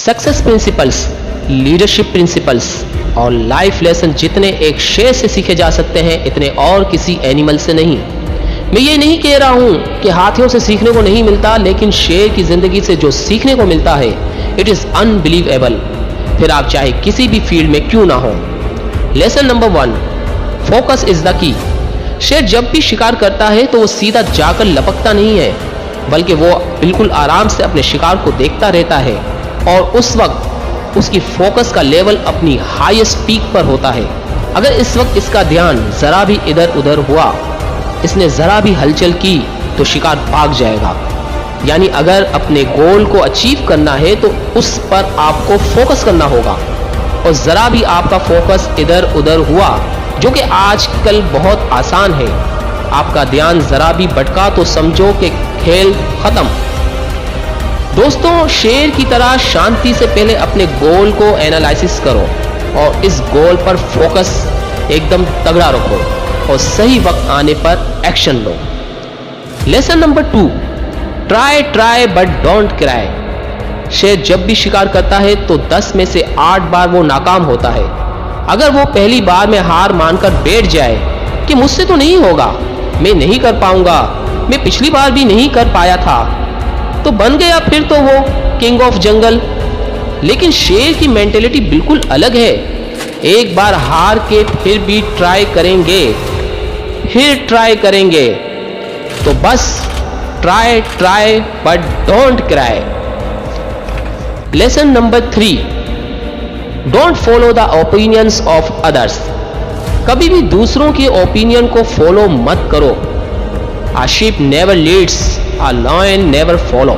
Success principles, leadership principles और life lesson जितने एक शेर से सीखे जा सकते हैं इतने और किसी एनिमल से नहीं। मैं ये नहीं कह रहा हूँ कि हाथियों से सीखने को नहीं मिलता, लेकिन शेर की ज़िंदगी से जो सीखने को मिलता है इट इज़ अनबिलीवेबल, फिर आप चाहे किसी भी फील्ड में क्यों ना हो। Lesson number 1, focus is the key. शेर जब भी शिकार करता है तो वो सीधा जाकर लपकता नहीं है, बल्कि वो बिल्कुल आराम से अपने शिकार को देखता रहता है और उस वक्त उसकी फोकस का लेवल अपनी हाईएस्ट पीक पर होता है। अगर इस वक्त इसका ध्यान ज़रा भी इधर उधर हुआ, इसने ज़रा भी हलचल की तो शिकार भाग जाएगा। यानी अगर अपने गोल को अचीव करना है तो उस पर आपको फोकस करना होगा, और ज़रा भी आपका फोकस इधर उधर हुआ, जो कि आजकल बहुत आसान है, आपका ध्यान ज़रा भी भटका तो समझो कि खेल ख़त्म। दोस्तों, शेर की तरह शांति से पहले अपने गोल को एनालिसिस करो और इस गोल पर फोकस एकदम तगड़ा रखो और सही वक्त आने पर action low. Lesson number 2, try but don't cry. शेर जब भी शिकार करता है तो 10 में से 8 बार वो नाकाम होता है। अगर वो पहली बार में हार मानकर बैठ जाए कि मुझसे तो नहीं होगा, मैं नहीं कर पाऊंगा, मैं पिछली बार भी नहीं कर पाया था, तो बन गया फिर तो वो किंग ऑफ जंगल। लेकिन शेर की मेंटेलिटी बिल्कुल अलग है। एक बार हार के फिर भी ट्राई करेंगे, फिर ट्राई करेंगे, तो बस try but don't cry. Lesson number 3, don't follow the opinions of others. कभी भी दूसरों के ओपिनियन को फॉलो मत करो। A sheep never leads, a lion never follow।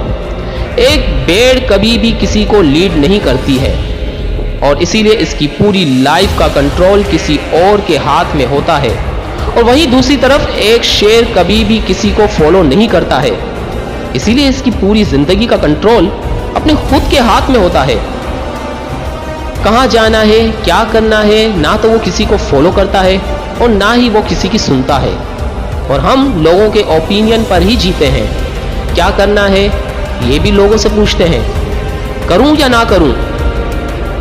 एक भेड़ कभी भी किसी को लीड नहीं करती है और इसीलिए इसकी पूरी लाइफ का कंट्रोल किसी और के हाथ में होता है। और वहीं दूसरी तरफ एक शेर कभी भी किसी को फॉलो नहीं करता है, इसीलिए इसकी पूरी जिंदगी का कंट्रोल अपने खुद के हाथ में होता है। कहाँ जाना है, क्या करना है, ना तो वो किसी को फॉलो करता है और ना ही वो किसी की सुनता है। और हम लोगों के ओपिनियन पर ही जीते हैं। क्या करना है ये भी लोगों से पूछते हैं, करूं या ना करूं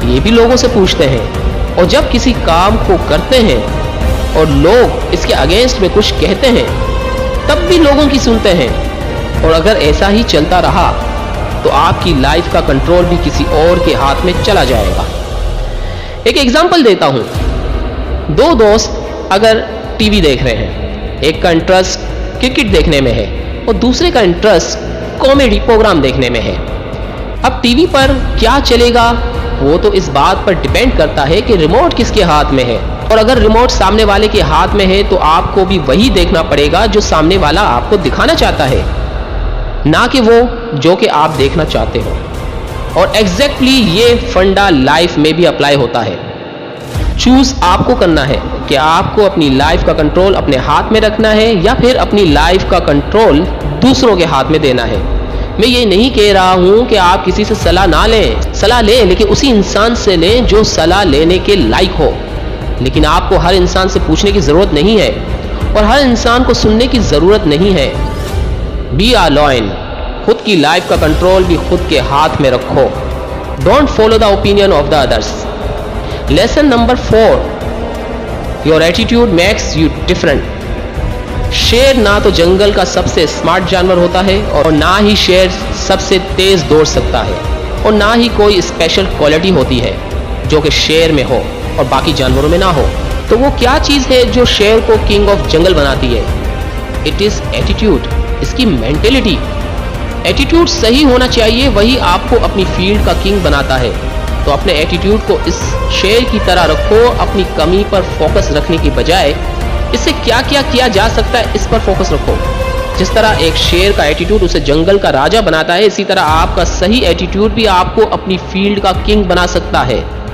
ये भी लोगों से पूछते हैं। और जब किसी काम को करते हैं और लोग इसके अगेंस्ट में कुछ कहते हैं तब भी लोगों की सुनते हैं। और अगर ऐसा ही चलता रहा तो आपकी लाइफ का कंट्रोल भी किसी और के हाथ में चला जाएगा। एक एग्जांपल देता हूं। 2 दोस्त अगर टीवी देख रहे हैं, एक का इंटरेस्ट क्रिकेट देखने में है और दूसरे का इंटरेस्ट कॉमेडी प्रोग्राम देखने में है। अब टीवी पर क्या चलेगा वो तो इस बात पर डिपेंड करता है कि रिमोट किसके हाथ में है। और अगर रिमोट सामने वाले के हाथ में है तो आपको भी वही देखना पड़ेगा जो सामने वाला आपको दिखाना चाहता है, ना कि वो जो कि आप देखना चाहते हो। और एग्जैक्टली ये फंडा लाइफ में भी अप्लाई होता है। चूज आपको करना है कि आपको अपनी लाइफ का कंट्रोल अपने हाथ में रखना है या फिर अपनी लाइफ का कंट्रोल दूसरों के हाथ में देना है। मैं ये नहीं कह रहा हूँ कि आप किसी से सलाह ना लें, सलाह लें लेकिन उसी इंसान से लें जो सलाह लेने के लायक हो। लेकिन आपको हर इंसान से पूछने की ज़रूरत नहीं है और हर इंसान को सुनने की ज़रूरत नहीं है। बी अ लॉयन, खुद की लाइफ का कंट्रोल भी खुद के हाथ में रखो। Don't follow the opinion of the others. Lesson number 4, your attitude makes you different. शेर ना तो जंगल का सबसे स्मार्ट जानवर होता है और ना ही शेर सबसे तेज दौड़ सकता है और ना ही कोई स्पेशल क्वालिटी होती है जो कि शेर में हो और बाकी जानवरों में ना हो। तो वो क्या चीज़ है जो शेर को किंग ऑफ जंगल बनाती है? इट इज़ एटीट्यूड, इसकी मेंटेलिटी। एटीट्यूड सही होना चाहिए, वही आपको अपनी फील्ड का किंग बनाता है। तो अपने एटीट्यूड को इस शेर की तरह रखो, अपनी कमी पर फोकस रखने की बजाय इससे क्या क्या किया जा सकता है इस पर फोकस रखो। जिस तरह एक शेर का एटीट्यूड उसे जंगल का राजा बनाता है, इसी तरह आपका सही एटीट्यूड भी आपको अपनी फील्ड का किंग बना सकता है।